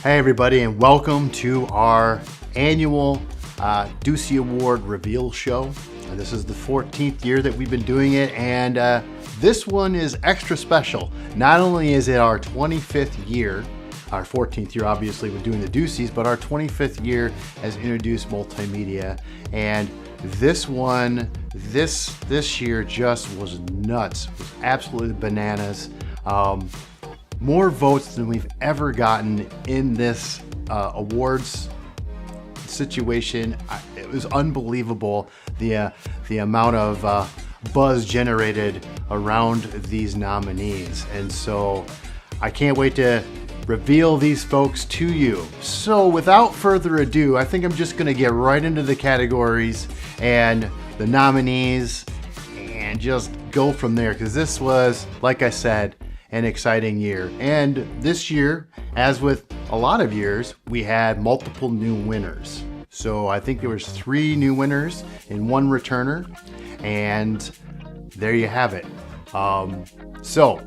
Hey everybody, and welcome to our annual Deucey Award reveal show. This is the 14th year that we've been doing it, and this one is extra special. Not only is it our 25th year, our 14th year obviously with doing the Deuceys, but our 25th year has introduced multimedia, and this one, this year just was nuts. It was absolutely bananas. More votes than we've ever gotten in this awards situation. It was unbelievable, the amount of buzz generated around these nominees. And so I can't wait to reveal these folks to you. So without further ado, I think I'm just going to get right into the categories and the nominees and just go from there, because this was, like I said, an exciting year. And this year, as with a lot of years, we had multiple new winners. So I think there was 3 new winners and 1 returner, and there you have it. So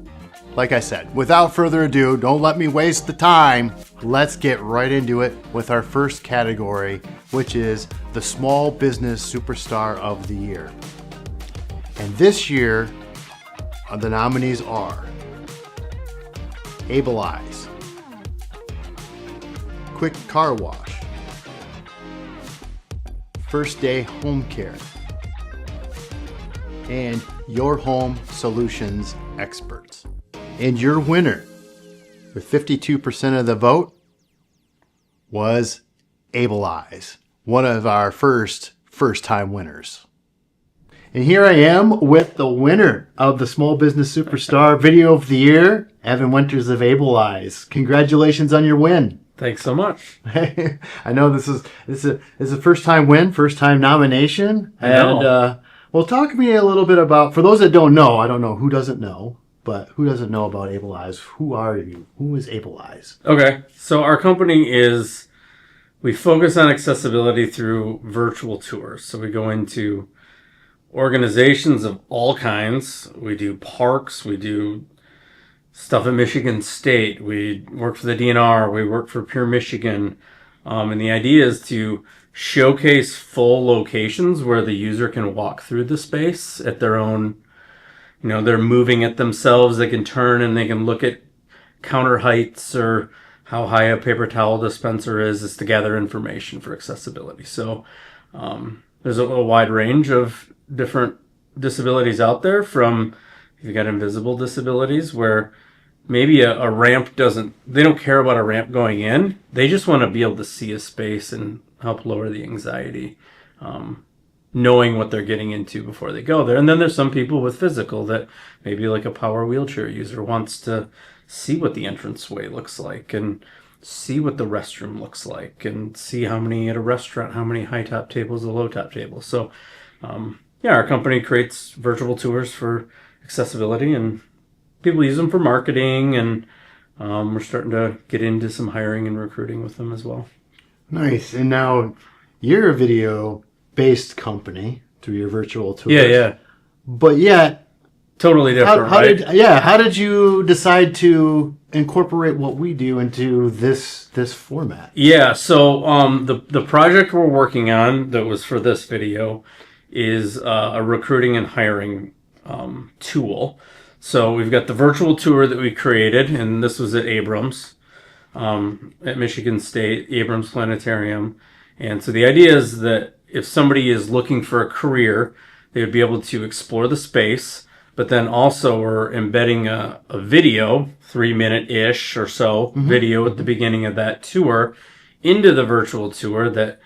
like I said, without further ado, don't let me waste the time. Let's get right into it with our first category, which is the Small Business Superstar of the Year. And this year, the nominees are Able Eyes, Quick Car Wash, First Day Home Care, and Your Home Solutions Experts. And your winner, with 52% of the vote, was Able Eyes, one of our first-time winners. And here I am with the winner of the Small Business Superstar Video of the Year, Evan Winters of Able Eyes. Congratulations on your win. Thanks so much. I know this is a first-time win, first-time nomination. And well, talk to me a little bit about, for those that don't know, I don't know who doesn't know, but who doesn't know about Able Eyes? Who are you? Who is Able Eyes? Okay, so our company we focus on accessibility through virtual tours. So we go into organizations of all kinds. We do parks, we do stuff at Michigan State, we work for the DNR, we work for Pure Michigan. And the idea is to showcase full locations where the user can walk through the space at their own, they're moving it themselves, they can turn and they can look at counter heights or how high a paper towel dispenser is to gather information for accessibility. So there's a wide range of different disabilities out there, from you've got invisible disabilities where maybe a ramp they don't care about a ramp going in. They just want to be able to see a space and help lower the anxiety, knowing what they're getting into before they go there. And then there's some people with physical that maybe like a power wheelchair user wants to see what the entranceway looks like and see what the restroom looks like and see how many at a restaurant, how many high top tables, the low top tables. So, our company creates virtual tours for accessibility, and people use them for marketing, and we're starting to get into some hiring and recruiting with them as well. Nice. And now you're a video-based company through your virtual tours. Yeah. But yet, totally different, how did you decide to incorporate what we do into this format? Yeah, so the project we're working on that was for this video is a recruiting and hiring tool. So we've got the virtual tour that we created, and this was at Abrams, at Michigan State, Abrams Planetarium. And so the idea is that if somebody is looking for a career, they would be able to explore the space, but then also we're embedding a video, 3-minute-ish or so video at the beginning of that tour into the virtual tour that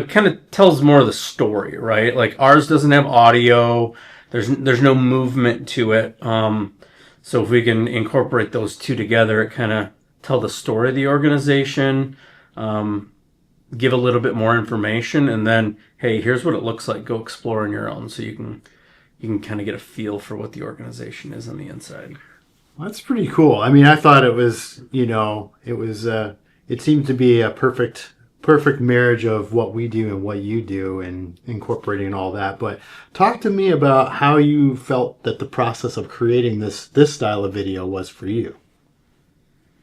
kind of tells more of the story, right? Like ours doesn't have audio. There's no movement to it. So if we can incorporate those two together, it kind of tell the story of the organization, give a little bit more information, and then, hey, here's what it looks like. Go explore on your own, so you can kind of get a feel for what the organization is on the inside. Well, that's pretty cool. I mean, I thought it was, it seemed to be a perfect marriage of what we do and what you do, and incorporating all that. But talk to me about how you felt that the process of creating this style of video was for you.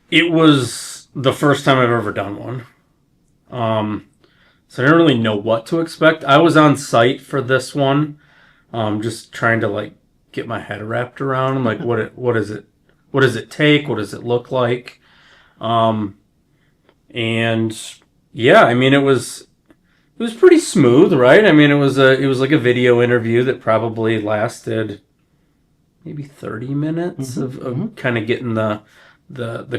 It was the first time I've ever done one. So I didn't really know what to expect. I was on site for this one, just trying to like get my head wrapped around like what does it take? What does it look like? And yeah, I mean it was pretty smooth, right? I mean it was like a video interview that probably lasted maybe 30 minutes of kind of getting the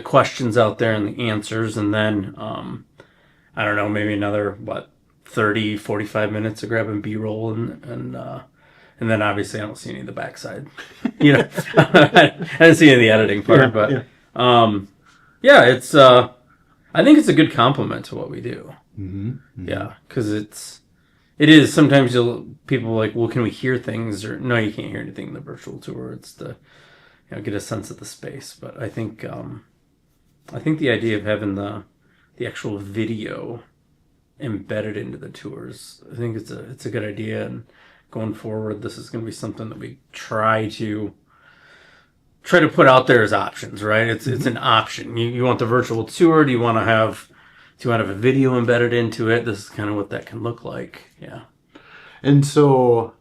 questions out there and the answers, and then I don't know, maybe another 30, 45 minutes of grabbing B-roll and then obviously I don't see any of the backside. You know, I didn't see any of the editing part, yeah, it's I think it's a good compliment to what we do. Yeah, because it is sometimes people are like, well, can we hear things? Or no, you can't hear anything in the virtual tour. It's to get a sense of the space. But I think the idea of having the actual video embedded into the tours, I think it's a good idea. And going forward, this is going to be something that we try to put out there as options, right? It's an option. You want the virtual tour? Do you want to have a video embedded into it? This is kind of what that can look like. Yeah. And so,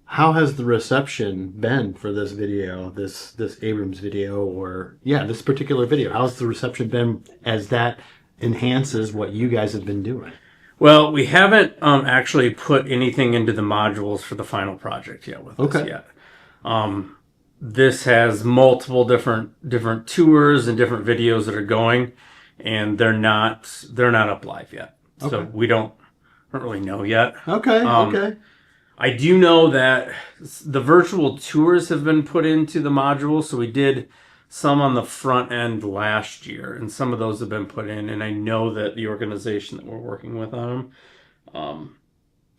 how has the reception been for this video, this Abrams video, or this particular video? How's the reception been as that enhances what you guys have been doing? Well, we haven't actually put anything into the modules for the final project yet with this yet. This has multiple different tours and different videos that are going, and they're not up live yet. Okay. So we don't really know yet. Okay. I do know that the virtual tours have been put into the module, so we did some on the front end last year, and some of those have been put in, and I know that the organization that we're working with on them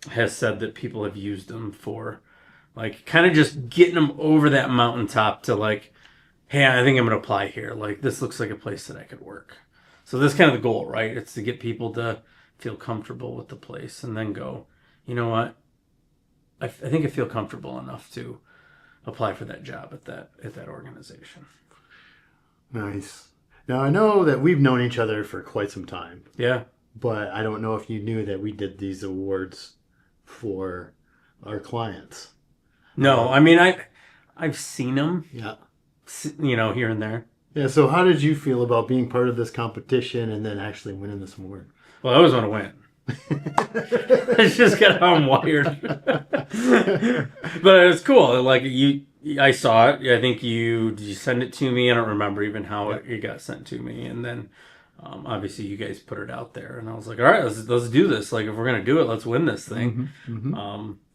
has said that people have used them for like kind of just getting them over that mountaintop to like, hey, I think I'm going to apply here. Like, this looks like a place that I could work. So that's kind of the goal, right? It's to get people to feel comfortable with the place and then go, you know what? I think I feel comfortable enough to apply for that job at that organization. Nice. Now, I know that we've known each other for quite some time. Yeah. But I don't know if you knew that we did these awards for our clients. No, I mean, I've seen them. Yeah. Here and there. Yeah, so how did you feel about being part of this competition and then actually winning this award? Well, I always want to win. It's just kind of how I'm wired. But it's cool. Like, I saw it. I think did you send it to me? I don't remember even how it got sent to me. And then, obviously, you guys put it out there. And I was like, all right, let's do this. Like, if we're going to do it, let's win this thing.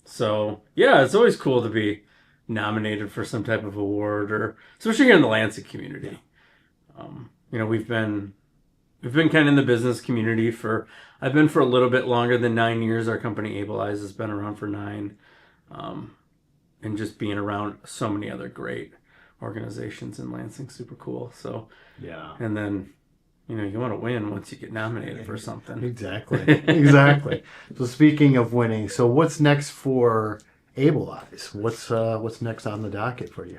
So, yeah, it's always cool to be nominated for some type of award, or especially here in the Lansing community. We've been kind of in the business community I've been for a little bit longer than 9 years. Our company Abilize has been around for 9. And just being around so many other great organizations in Lansing, super cool. So, yeah. And then, you want to win once you get nominated for something. Exactly. So speaking of winning, so what's next for Abilize? What's next on the docket for you?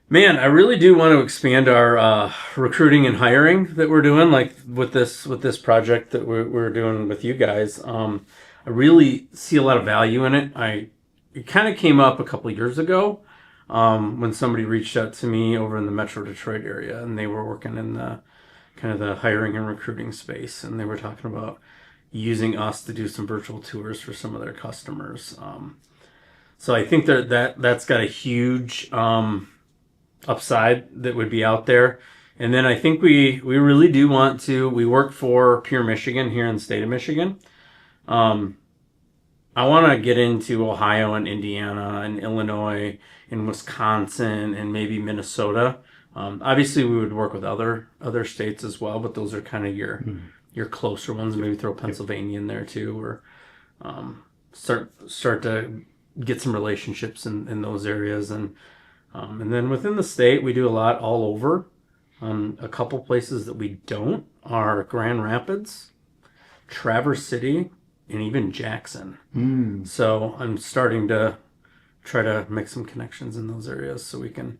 Man, I really do want to expand our recruiting and hiring that we're doing, like with this project that we're doing with you guys. I really see a lot of value in it. It kind of came up a couple of years ago when somebody reached out to me over in the Metro Detroit area, and they were working in the kind of the hiring and recruiting space, and they were talking about using us to do some virtual tours for some of their customers. So I think that's got a huge upside that would be out there. And then I think we really do want to. We work for Pure Michigan here in the state of Michigan. I want to get into Ohio and Indiana and Illinois and Wisconsin and maybe Minnesota. Obviously, we would work with other states as well, but those are kind of your closer ones. Maybe throw Pennsylvania in there too, or start to get some relationships in those areas. And then within the state, we do a lot all over. A couple places that we don't are Grand Rapids, Traverse City, and even Jackson. So I'm starting to try to make some connections in those areas so we can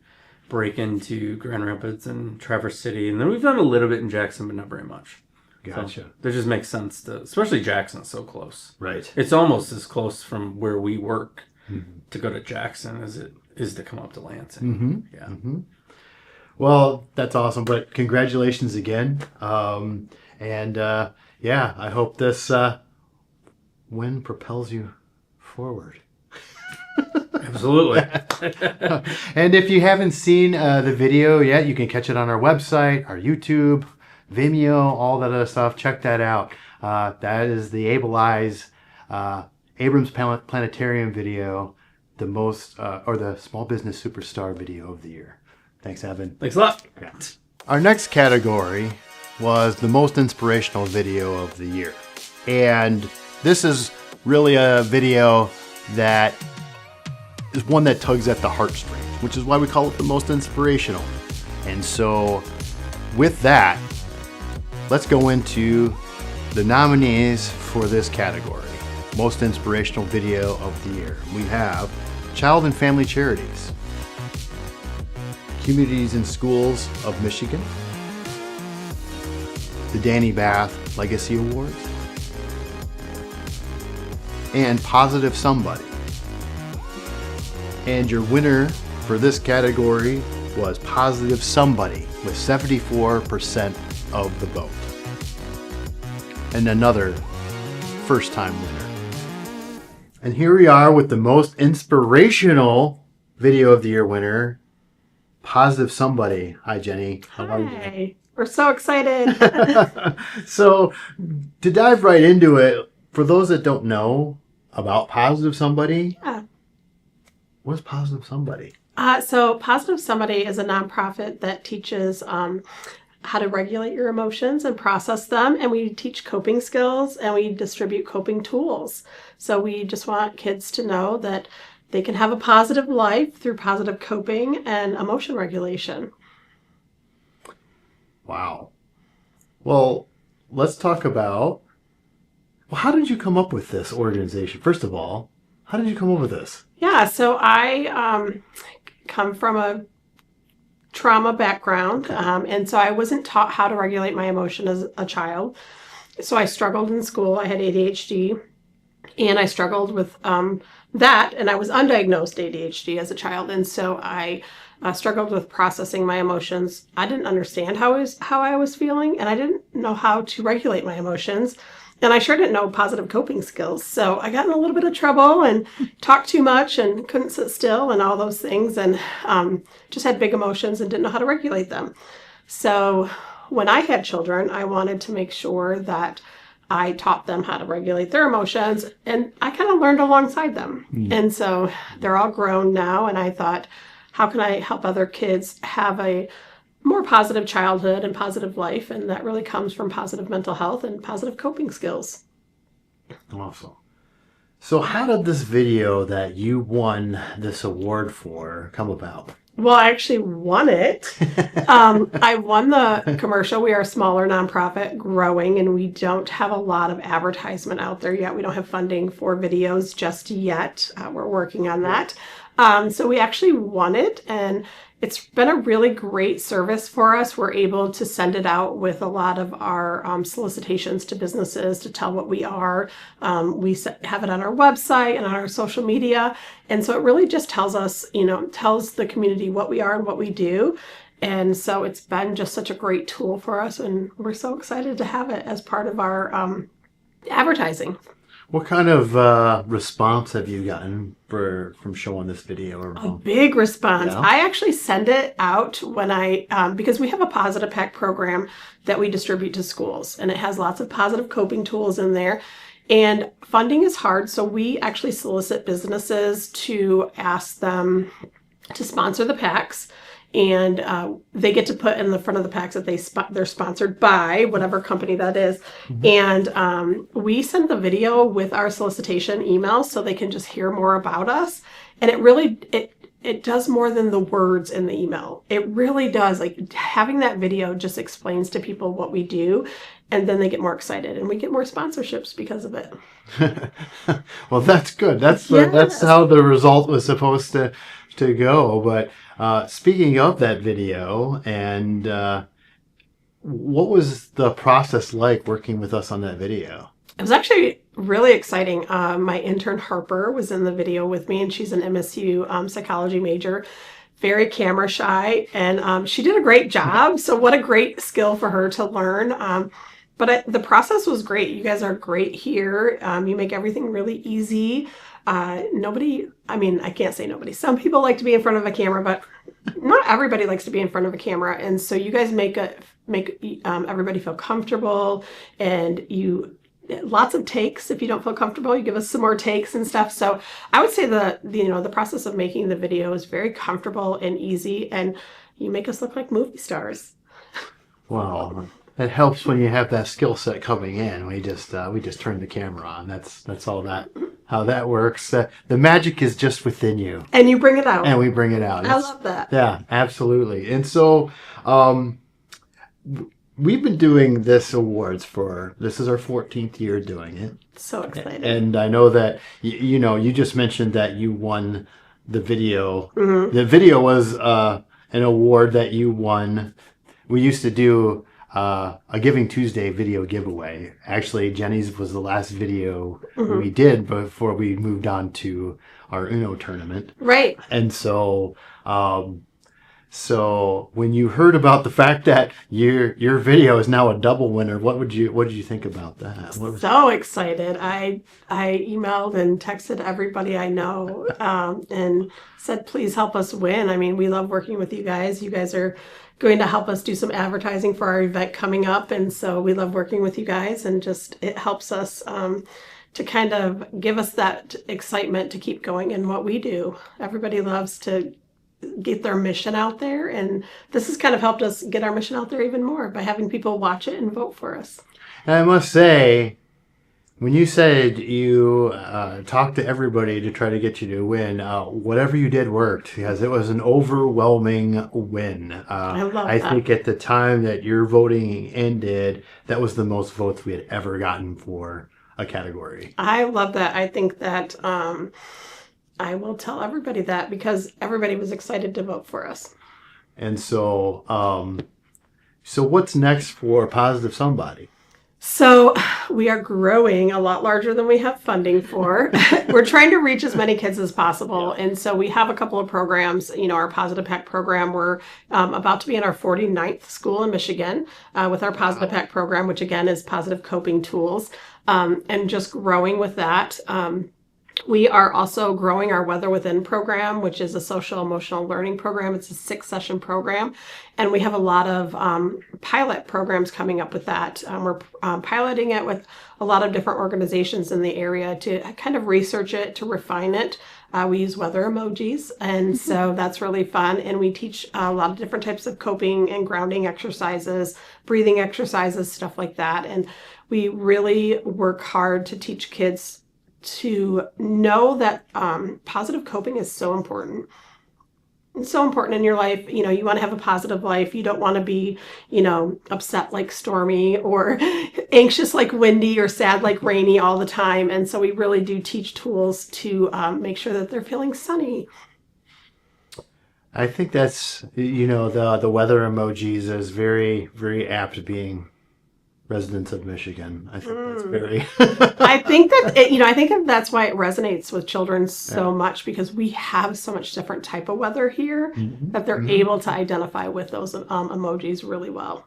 break into Grand Rapids and Traverse City. And then we've done a little bit in Jackson, but not very much. Gotcha. So it just makes sense to, especially Jackson's so close. Right. It's almost as close from where we work to go to Jackson as it is to come up to Lansing. Yeah. Well, that's awesome. But congratulations again. Yeah, I hope this win propels you forward. Absolutely. And if you haven't seen the video yet, you can catch it on our website, our YouTube, Vimeo, all that other stuff. Check that out. That is the Able Eyes Abrams Planetarium video, the most or the Small Business Superstar video of the year. Thanks, Evan. Thanks a lot. Yeah. Our next category was the most inspirational video of the year. And this is really a video that is one that tugs at the heartstrings, which is why we call it the most inspirational. And so with that, let's go into the nominees for this category. Most inspirational video of the year. We have Child and Family Charities, Communities and Schools of Michigan, the Danny Bath Legacy Awards, and Positive Somebody. And your winner for this category was Positive Somebody with 74% of the vote. And another first-time winner. And here we are with the most inspirational video of the year winner, Positive Somebody. Hi, Jenny. How are you? Hi. We're so excited. So, to dive right into it, for those that don't know about Positive Somebody, what's Positive Somebody? So Positive Somebody is a nonprofit that teaches how to regulate your emotions and process them. And we teach coping skills and we distribute coping tools. So we just want kids to know that they can have a positive life through positive coping and emotion regulation. Wow. Well, let's talk about, how did you come up with this organization? First of all, how did you come up with this? Yeah, so I come from a trauma background, and so I wasn't taught how to regulate my emotion as a child. So I struggled in school. I had ADHD, and I struggled with that, and I was undiagnosed ADHD as a child, and so I struggled with processing my emotions. I didn't understand how I was feeling, and I didn't know how to regulate my emotions. And I sure didn't know positive coping skills. So I got in a little bit of trouble and talked too much and couldn't sit still and all those things, and just had big emotions and didn't know how to regulate them. So when I had children, I wanted to make sure that I taught them how to regulate their emotions, and I kind of learned alongside them. And so they're all grown now, and I thought, how can I help other kids have a more positive childhood and positive life? And that really comes from positive mental health and positive coping skills. Awesome. So how did this video that you won this award for come about? Well, I actually won it. I won the commercial. We are a smaller nonprofit growing, and we don't have a lot of advertisement out there yet. We don't have funding for videos just yet. We're working on that. So we actually won it, and it's been a really great service for us. We're able to send it out with a lot of our solicitations to businesses to tell what we are. We have it on our website and on our social media. And so it really just tells us, tells the community what we are and what we do. And so it's been just such a great tool for us. And we're so excited to have it as part of our advertising. What kind of response have you gotten from showing this video around? A big response. Yeah. I actually send it out when because we have a Positive Pack program that we distribute to schools, and it has lots of positive coping tools in there. And funding is hard, so we actually solicit businesses to ask them to sponsor the packs. And they get to put in the front of the packs that they're sponsored by, whatever company that is. Mm-hmm. And we send the video with our solicitation email so they can just hear more about us. And it really, it does more than the words in the email. It really does. Like, having that video just explains to people what we do, and then they get more excited, and we get more sponsorships because of it. Well, that's good. That's how the result was supposed to to go. But speaking of that video, and what was the process like working with us on that video? It was actually really exciting. My intern Harper was in the video with me, and she's an MSU psychology major, very camera shy, and she did a great job. So what a great skill for her to learn. But the process was great. You guys are great here. You make everything really easy. I can't say nobody. Some people like to be in front of a camera, but not everybody likes to be in front of a camera. And so you guys make everybody feel comfortable, and lots of takes. If you don't feel comfortable, you give us some more takes and stuff. So I would say the process of making the video is very comfortable and easy, and you make us look like movie stars. Wow. It helps when you have that skill set coming in. We just turn the camera on. That's all how that works. The magic is just within you. And you bring it out. And we bring it out. I love that. Yeah, absolutely. And so we've been doing this awards this is our 14th year doing it. So exciting. And I know that, you just mentioned that you won the video. Mm-hmm. The video was an award that you won. We used to do a Giving Tuesday video giveaway. Actually, Jenny's was the last video we did before we moved on to our Uno tournament. Right. And so when you heard about the fact that your video is now a double winner, what did you think about that? So excited. I emailed and texted everybody I know and said, please help us win. I mean, we love working with you guys. You guys are going to help us do some advertising for our event coming up. And so we love working with you guys, and it helps us to kind of give us that excitement to keep going in what we do. Everybody loves to get their mission out there, and this has kind of helped us get our mission out there even more by having people watch it and vote for us. And I must say, when you said you talked to everybody to try to get you to win, whatever you did worked, because it was an overwhelming win. I love that. I think at the time that your voting ended, that was the most votes we had ever gotten for a category. I love that. I think that I will tell everybody that, because everybody was excited to vote for us. And so, so what's next for Positive Somebody? So we are growing a lot larger than we have funding for. We're trying to reach as many kids as possible. And so we have a couple of programs, our Positive Pack program. We're about to be in our 49th school in Michigan with our Positive Pack program, which again is positive coping tools, and just growing with that. We are also growing our Weather Within program, which is a social emotional learning program. It's a 6-session program. And we have a lot of pilot programs coming up with that. We're piloting it with a lot of different organizations in the area to kind of research it, to refine it. We use weather emojis, and so that's really fun. And we teach a lot of different types of coping and grounding exercises, breathing exercises, stuff like that. And we really work hard to teach kids to know that positive coping is so important. It's so important in your life. You want to have a positive life. You don't want to be, upset like Stormy, or anxious like Windy, or sad like Rainy all the time. And so we really do teach tools to make sure that they're feeling sunny. I think that's, the weather emojis is very, very apt, being residents of Michigan. I think that's very... I think that, I think that's why it resonates with children so much, because we have so much different type of weather here that they're able to identify with those emojis really well.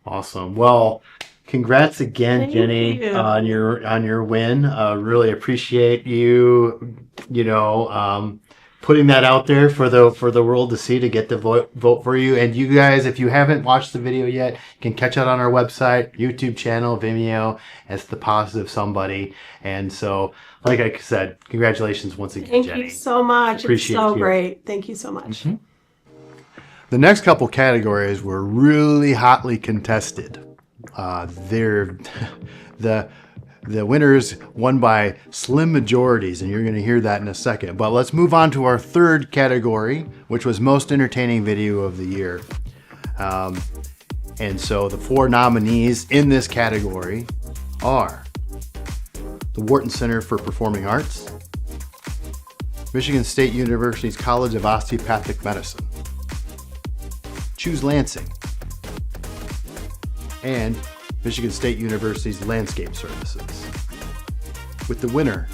Awesome. Well, congrats again, Thank Jenny, you. on your win. Really appreciate you, putting that out there for the world to see, to get the vote for you. And you guys, if you haven't watched the video yet, you can catch it on our website, YouTube channel, Vimeo. It's The Positive Somebody. And so, like I said, congratulations once again, Jenny. Thank you so much. Appreciate it's so you. great. Thank you so much. The next couple categories were really hotly contested. The winners won by slim majorities, and you're going to hear that in a second. But let's move on to our third category, which was Most Entertaining Video of the Year. And so the 4 nominees in this category are the Wharton Center for Performing Arts, Michigan State University's College of Osteopathic Medicine. Choose Lansing. And Michigan State University's Landscape Services. With the winner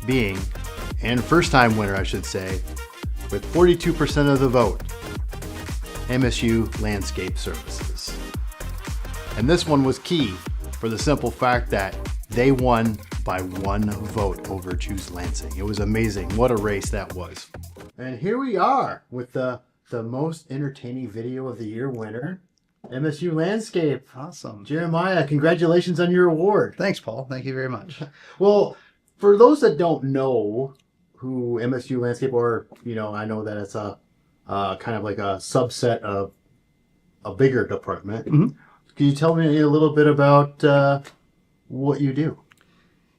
being, and first time winner I should say, with 42% of the vote, MSU Landscape Services. And this one was key for the simple fact that they won by 1 vote over Choose Lansing. It was amazing. What a race that was. And here we are with the most entertaining video of the year winner, MSU Landscape. Awesome. Jeremiah, congratulations on your award. Thanks, Paul. Thank you very much. Well, for those that don't know who MSU Landscape, or, I know that it's a kind of like a subset of a bigger department. Mm-hmm. Can you tell me a little bit about what you do?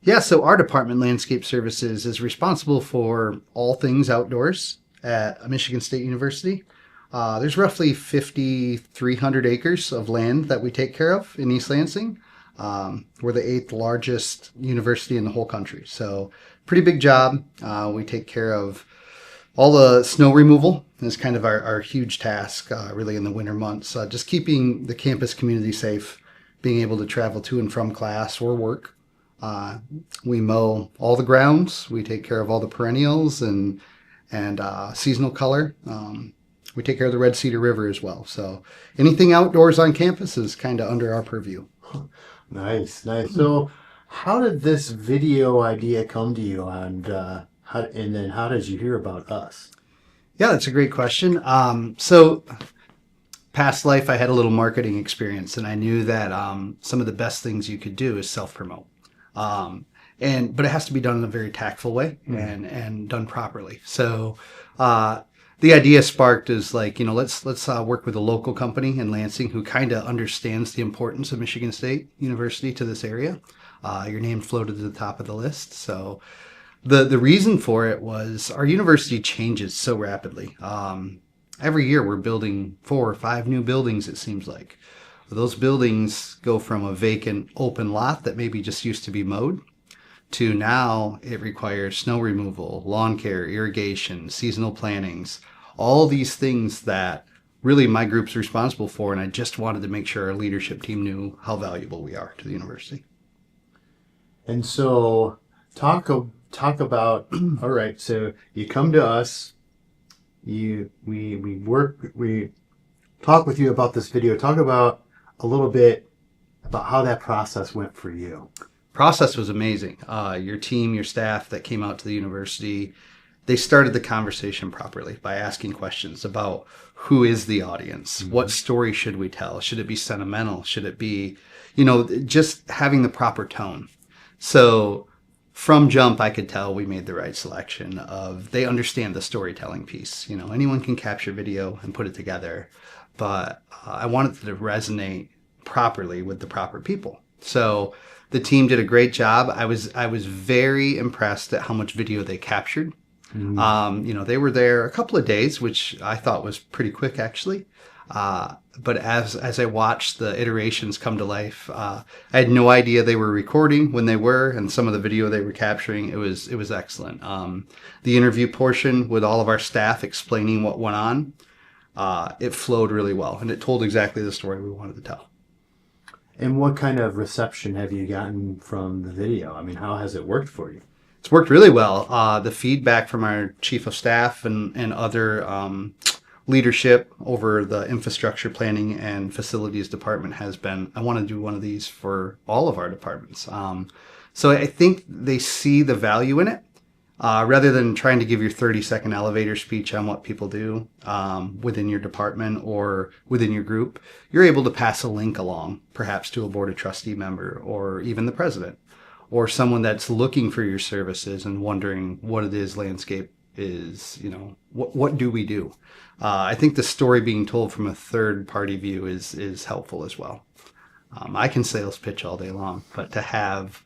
Yeah, so our department, Landscape Services, is responsible for all things outdoors at Michigan State University. There's roughly 5,300 acres of land that we take care of in East Lansing. We're the 8th largest university in the whole country. So pretty big job. We take care of all the snow removal is kind of our huge task, really in the winter months. Just keeping the campus community safe, being able to travel to and from class or work. We mow all the grounds. We take care of all the perennials and seasonal color. We take care of the Red Cedar River as well. So anything outdoors on campus is kind of under our purview. Nice. So how did this video idea come to you, and then how did you hear about us? Yeah, that's a great question. So past life, I had a little marketing experience, and I knew that some of the best things you could do is self-promote. But it has to be done in a very tactful way and done properly. So the idea sparked is let's work with a local company in Lansing who kind of understands the importance of Michigan State University to this area. Your name floated to the top of the list. So the reason for it was our university changes so rapidly. Every year we're building 4 or 5 new buildings, it seems like. Those buildings go from a vacant open lot that maybe just used to be mowed to now it requires snow removal, lawn care, irrigation, seasonal plantings, all these things that really my group's responsible for. And I just wanted to make sure our leadership team knew how valuable we are to the university. And so talk about, all right, so you come to us, we talk with you about this video. Talk about a little bit about how that process went for you. Process was amazing. Your team, your staff that came out to the university, they started the conversation properly by asking questions about who is the audience? Mm-hmm. What story should we tell? Should it be sentimental? Should it be, just having the proper tone? So from jump, I could tell we made the right selection of, they understand the storytelling piece. Anyone can capture video and put it together, but I wanted it to resonate properly with the proper people. So the team did a great job. I was very impressed at how much video they captured. Mm-hmm. They were there a couple of days, which I thought was pretty quick actually. But as I watched the iterations come to life, I had no idea they were recording when they were, and some of the video they were capturing, it was excellent. The interview portion with all of our staff explaining what went on, it flowed really well, and it told exactly the story we wanted to tell. And what kind of reception have you gotten from the video? I mean, how has it worked for you? It's worked really well. The feedback from our chief of staff and other leadership over the infrastructure planning and facilities department has been, I want to do one of these for all of our departments. So I think they see the value in it. Rather than trying to give your 30-second elevator speech on what people do within your department or within your group, you're able to pass a link along, perhaps to a board of trustee member or even the president or someone that's looking for your services and wondering what it is landscape is, what do we do? I think the story being told from a third-party view is helpful as well. I can sales pitch all day long, but to have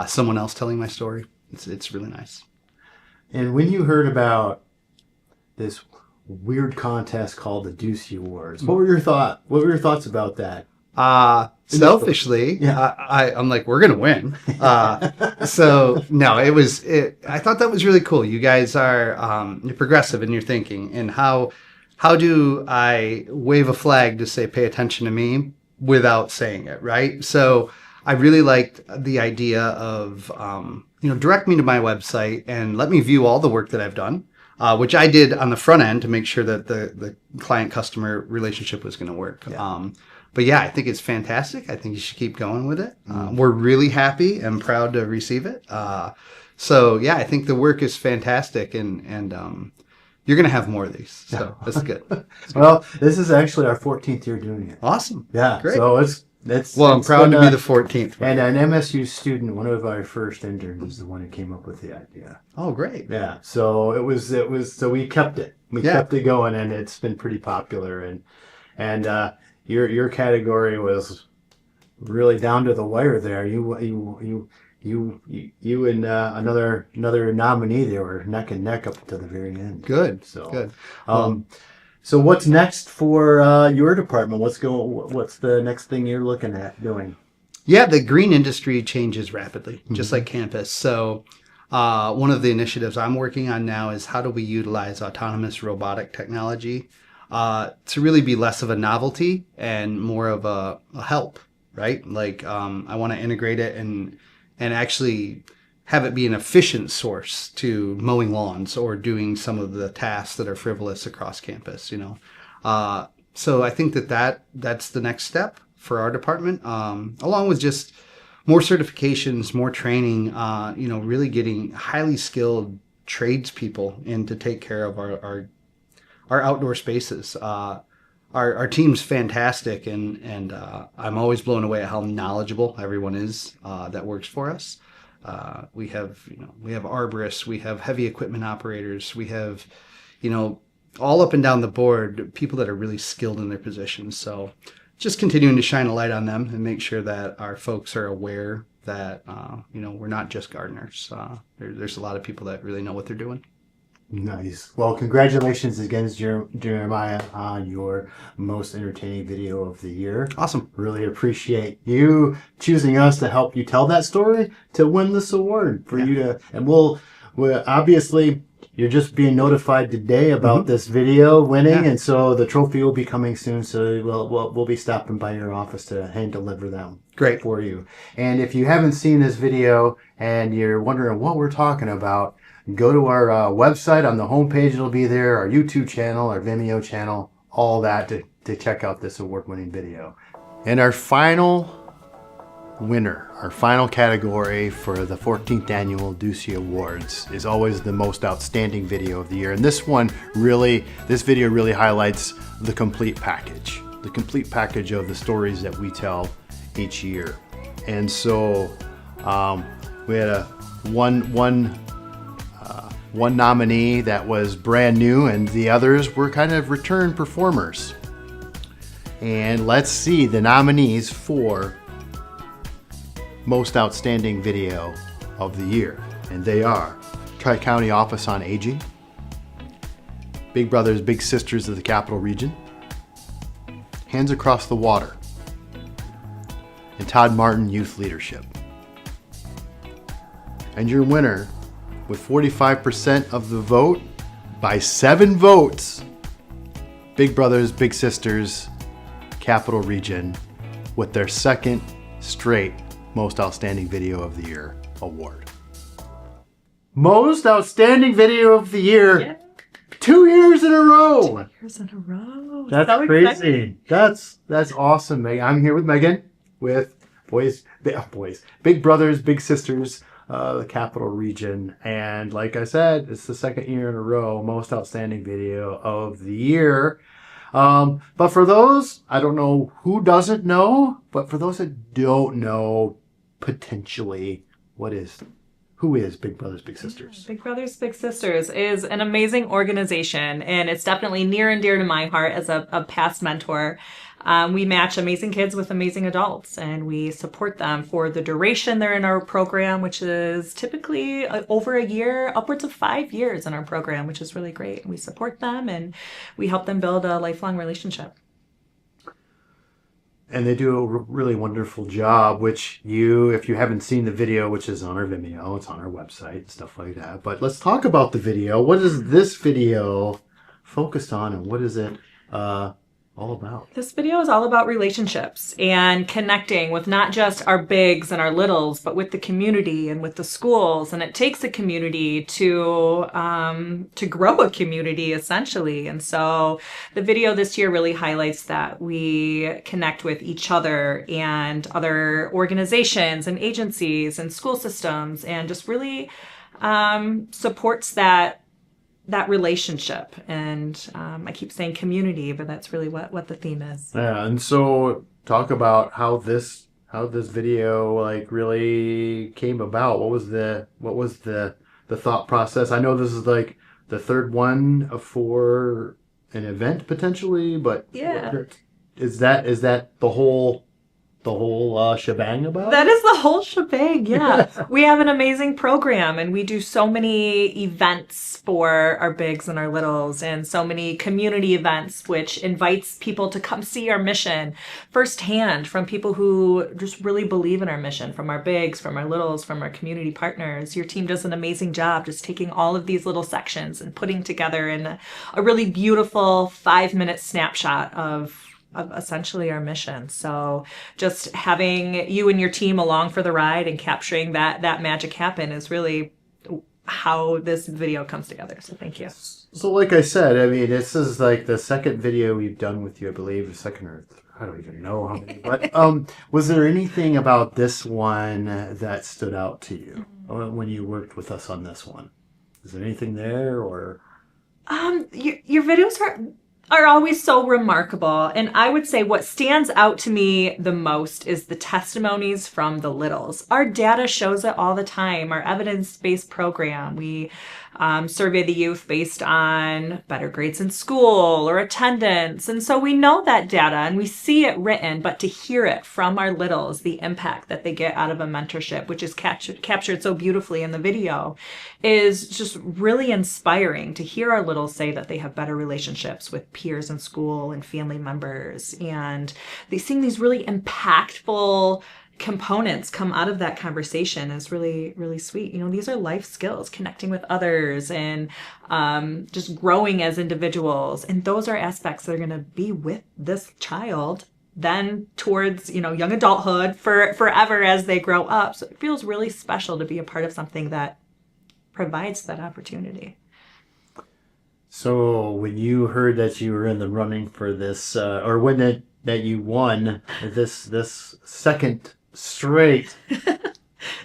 someone else telling my story, it's really nice. And when you heard about this weird contest called the Deucey Awards, what were your thoughts about that? selfishly, Yeah. I'm like, we're gonna win. So no, I thought that was really cool. You guys are you're progressive in your thinking, and how do I wave a flag to say pay attention to me without saying it, right? So I really liked the idea of direct me to my website and let me view all the work that I've done. Which I did on the front end to make sure that the client-customer relationship was going to work. Yeah. But yeah, I think it's fantastic. I think you should keep going with it. We're really happy and proud to receive it. So yeah, I think the work is fantastic, and you're going to have more of these. So that's good. Well, this is actually our 14th year doing it. Awesome. Yeah. Great. So I'm proud to be the 14th. And an MSU student, one of our first interns, is the one who came up with the idea. Oh, great. Yeah. So it was. So we kept it. We kept it going, and it's been pretty popular. And your category was really down to the wire there. You and another nominee, they were neck and neck up to the very end. Good. So good. So what's next for your department? What's the next thing you're looking at doing? Yeah, the green industry changes rapidly, just like campus. So one of the initiatives I'm working on now is how do we utilize autonomous robotic technology to really be less of a novelty and more of a help, right? Like I want to integrate it and actually have it be an efficient source to mowing lawns or doing some of the tasks that are frivolous across campus, So I think that's the next step for our department, along with just more certifications, more training, really getting highly skilled tradespeople in to take care of our outdoor spaces. Our team's fantastic, and I'm always blown away at how knowledgeable everyone is that works for us. We have arborists, we have heavy equipment operators, we have, all up and down the board, people that are really skilled in their positions. So just continuing to shine a light on them and make sure that our folks are aware that, we're not just gardeners. There's a lot of people that really know what they're doing. Nice. Well, congratulations again, Jeremiah, on your most entertaining video of the year. Awesome. Really appreciate you choosing us to help you tell that story to win this award for you to, and we'll obviously you're just being notified today about this video winning, and so the trophy will be coming soon. So we'll be stopping by your office to hand deliver them. Great. For you. And if you haven't seen this video and you're wondering what we're talking about, go to our website. On the homepage, it'll be there, our YouTube channel, our Vimeo channel, all that to check out this award-winning video. And our final winner, our final category for the 14th annual Deucey Awards is always the most outstanding video of the year. And this video really highlights the complete package of the stories that we tell each year. And so we had one nominee that was brand new, and the others were kind of return performers. And let's see the nominees for most outstanding video of the year. And they are Tri-County Office on Aging, Big Brothers Big Sisters of the Capital Region, Hands Across the Water, and Todd Martin Youth Leadership. And your winner, with 45% of the vote, by 7 votes, Big Brothers Big Sisters Capital Region, with their second straight Most Outstanding Video of the Year award. Most Outstanding Video of the Year, yeah. 2 years in a row. 2 years in a row. That's so crazy. Exciting. That's awesome, Megan. I'm here with Megan, with Big Brothers Big Sisters, the Capital Region, and like I said, it's the second year in a row Most Outstanding Video of the Year. But for those, I don't know who doesn't know, but for those that don't know, potentially, who is Big Brothers Big Sisters? Big Brothers Big Sisters is an amazing organization, and it's definitely near and dear to my heart as a past mentor. We match amazing kids with amazing adults, and we support them for the duration they're in our program, which is typically over a year, upwards of 5 years in our program, which is really great. We support them, and we help them build a lifelong relationship. And they do a really wonderful job, which if you haven't seen the video, which is on our Vimeo, it's on our website, stuff like that. But let's talk about the video. What is this video focused on, and what is it all about? This video is all about relationships and connecting with not just our bigs and our littles, but with the community and with the schools. And it takes a community to grow a community, essentially. And so the video this year really highlights that we connect with each other and other organizations and agencies and school systems, and just really supports that relationship. And I keep saying community, but that's really what the theme is. Yeah, and so talk about how this video like really came about. What was the thought process? I know this is like the third one for an event potentially, but Yeah. is that the whole shebang about That is the whole shebang, yeah. We have an amazing program, and we do so many events for our bigs and our littles, and so many community events, which invites people to come see our mission firsthand from people who just really believe in our mission, from our bigs, from our littles, from our community partners. Your team does an amazing job just taking all of these little sections and putting together in a really beautiful 5-minute snapshot of essentially our mission. So just having you and your team along for the ride and capturing that magic happen is really how this video comes together. So thank you. So like I said, I mean, this is like the second video we've done with you, I believe, second or I don't even know how many. But was there anything about this one that stood out to you when you worked with us on this one? Is there anything there, or? Your videos are always so remarkable. And I would say what stands out to me the most is the testimonies from the littles. Our data shows it all the time. Our evidence-based program, we survey the youth based on better grades in school or attendance. And so we know that data and we see it written, but to hear it from our littles, the impact that they get out of a mentorship, which is captured so beautifully in the video, is just really inspiring to hear our littles say that they have better relationships with peers in school and family members. And they seeing these really impactful components come out of that conversation is really, really sweet. You know, these are life skills, connecting with others and just growing as individuals. And those are aspects that are going to be with this child then towards, young adulthood forever as they grow up. So it feels really special to be a part of something that provides that opportunity. So when you heard that you were in the running for this, or when that you won this second straight.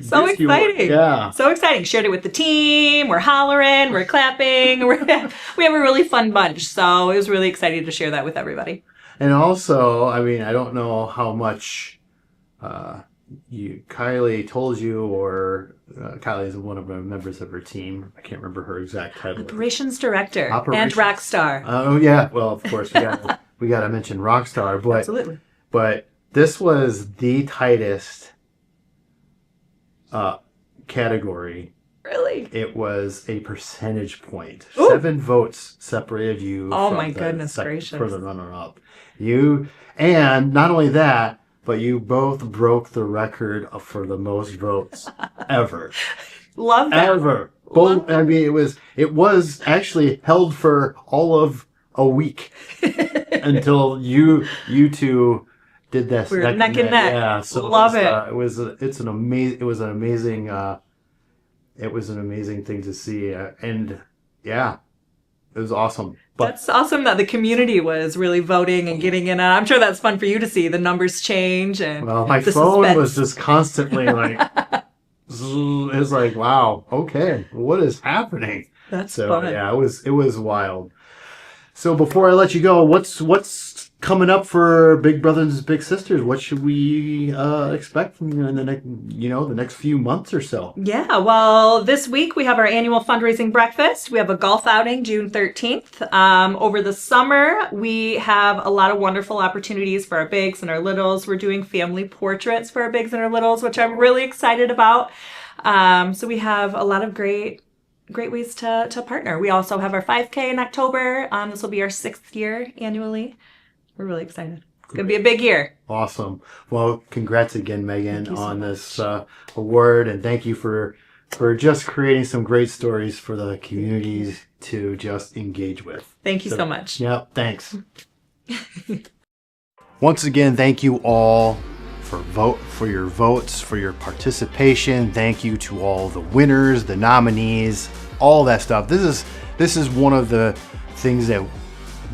So exciting. Yeah. So exciting. Shared it with the team. We're hollering. We're clapping. We have a really fun bunch. So it was really exciting to share that with everybody. And also, I mean, I don't know how much Kylie told you, or Kylie is one of the members of her team. I can't remember her exact title. Operations Director and Rockstar. Oh, yeah. Well, of course, we got to mention Rockstar. But, absolutely. But this was the tightest category. Really? It was a percentage point. Ooh. 7 votes separated you from my goodness gracious. For the runner-up. And not only that, but you both broke the record for the most votes ever. Love that. Ever. Both. I mean, it was actually held for all of a week until you two did this. We were neck and neck. Yeah. So love it. It was an amazing thing to see, and yeah, it was awesome. But that's awesome that the community was really voting and getting in. I'm sure that's fun for you to see the numbers change and my phone was just constantly like, it's like, wow, okay, what is happening? That's so fun. Yeah, it was wild. So before I let you go, what's coming up for Big Brothers Big Sisters? What should we expect from you in the next few months or so? Yeah, well, this week we have our annual fundraising breakfast. We have a golf outing June 13th. Over the summer, we have a lot of wonderful opportunities for our bigs and our littles. We're doing family portraits for our bigs and our littles, which I'm really excited about. So we have a lot of great ways to partner. We also have our 5K in October. This will be our 6th year annually. We're really excited. gonna be a big year. Awesome. Well, congrats again, Megan, on this award, and thank you for just creating some great stories for the communities to just engage with. Thank you so much. Yeah, thanks. Once again, thank you all for your votes, for your participation. Thank you to all the winners, the nominees, all that stuff. This is one of the things that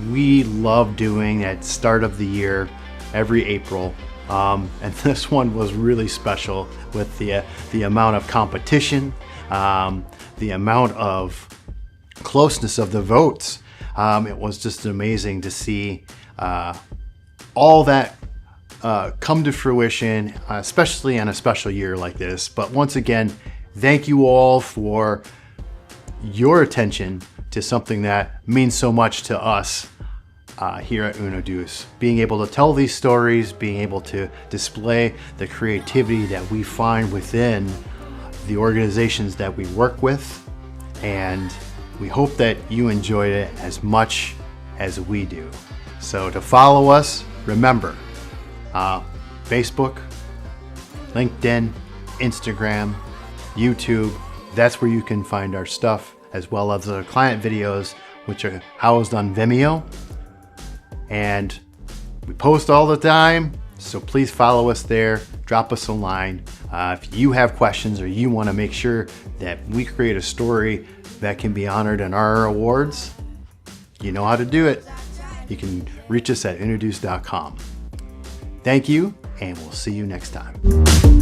we love doing at start of the year, every April. And this one was really special with the amount of competition, the amount of closeness of the votes. It was just amazing to see all that come to fruition, especially on a special year like this. But once again, thank you all for your attention to something that means so much to us here at Uno Deuce. Being able to tell these stories, being able to display the creativity that we find within the organizations that we work with. And we hope that you enjoyed it as much as we do. So to follow us, remember, Facebook, LinkedIn, Instagram, YouTube, that's where you can find our stuff, as well as the client videos, which are housed on Vimeo. And we post all the time, so please follow us there, drop us a line. If you have questions or you want to make sure that we create a story that can be honored in our awards, you know how to do it. You can reach us at unoduce.com. Thank you, and we'll see you next time.